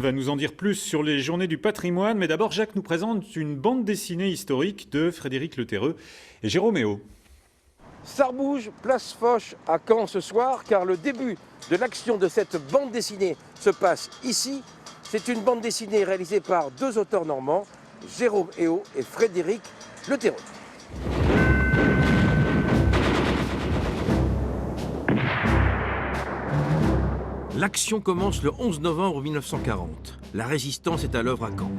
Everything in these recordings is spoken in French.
va nous en dire plus sur les Journées du patrimoine, mais d'abord Jacques nous présente une bande dessinée historique de Frédéric Le Terreux et Jérôme Héo. Ça rebouge, place Foch à Caen ce soir, car le début de l'action de cette bande dessinée se passe ici. C'est une bande dessinée réalisée par deux auteurs normands, Jérôme Héo et Frédéric Le Terreux. L'action commence le 11 novembre 1940. La résistance est à l'œuvre à Caen.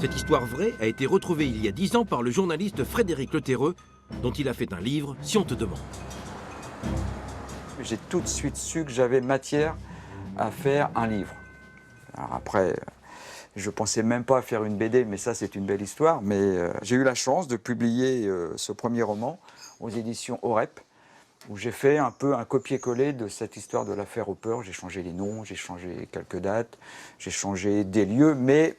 Cette histoire vraie a été retrouvée il y a 10 ans par le journaliste Frédéric Le Terreux, dont il a fait un livre, Si on te demande. J'ai tout de suite su que j'avais matière à faire un livre. Alors après, je ne pensais même pas à faire une BD, mais ça c'est une belle histoire. Mais j'ai eu la chance de publier ce premier roman aux éditions OREP, où j'ai fait un peu un copier-coller de cette histoire de l'affaire Hopper. J'ai changé les noms, j'ai changé quelques dates, j'ai changé des lieux, mais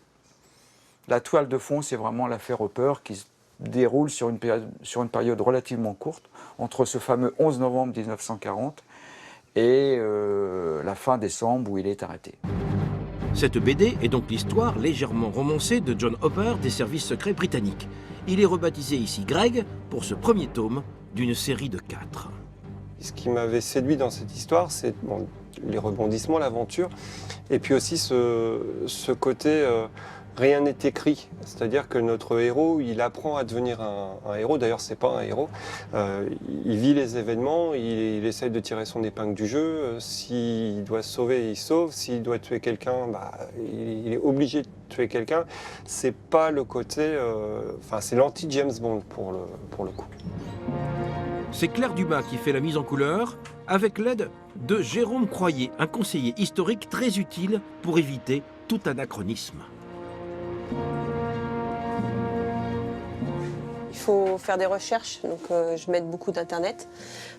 la toile de fond, c'est vraiment l'affaire Hopper qui se déroule sur une période relativement courte, entre ce fameux 11 novembre 1940 et la fin décembre où il est arrêté. Cette BD est donc l'histoire légèrement romancée de John Hopper des services secrets britanniques. Il est rebaptisé ici Greg pour ce premier tome d'une série de 4. Ce qui m'avait séduit dans cette histoire, c'est les rebondissements, l'aventure, et puis aussi ce côté rien n'est écrit. C'est-à-dire que notre héros, il apprend à devenir un héros. D'ailleurs, c'est pas un héros. Il vit les événements, il essaye de tirer son épingle du jeu. S'il doit se sauver, il sauve. S'il doit tuer quelqu'un, il est obligé de tuer quelqu'un. C'est pas le côté... c'est l'anti-James Bond pour le coup. C'est Claire Dumas qui fait la mise en couleur, avec l'aide de Jérôme Croyer, un conseiller historique très utile pour éviter tout anachronisme. Il faut faire des recherches, donc je m'aide beaucoup d'internet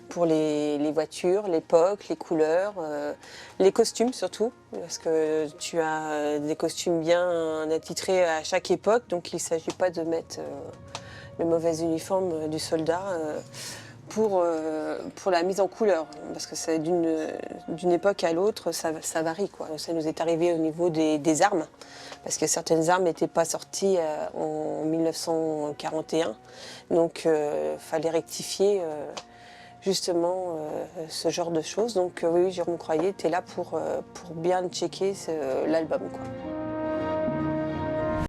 pour les voitures, l'époque, les couleurs, les costumes surtout, parce que tu as des costumes bien attitrés à chaque époque, donc il ne s'agit pas de mettre le mauvais uniforme du soldat pour la mise en couleur, parce que c'est d'une époque à l'autre, ça varie, quoi. Ça nous est arrivé au niveau des armes, parce que certaines armes n'étaient pas sorties en 1941, donc il fallait rectifier justement ce genre de choses. Donc oui, Jérôme Croyer était là pour bien checker l'album, quoi.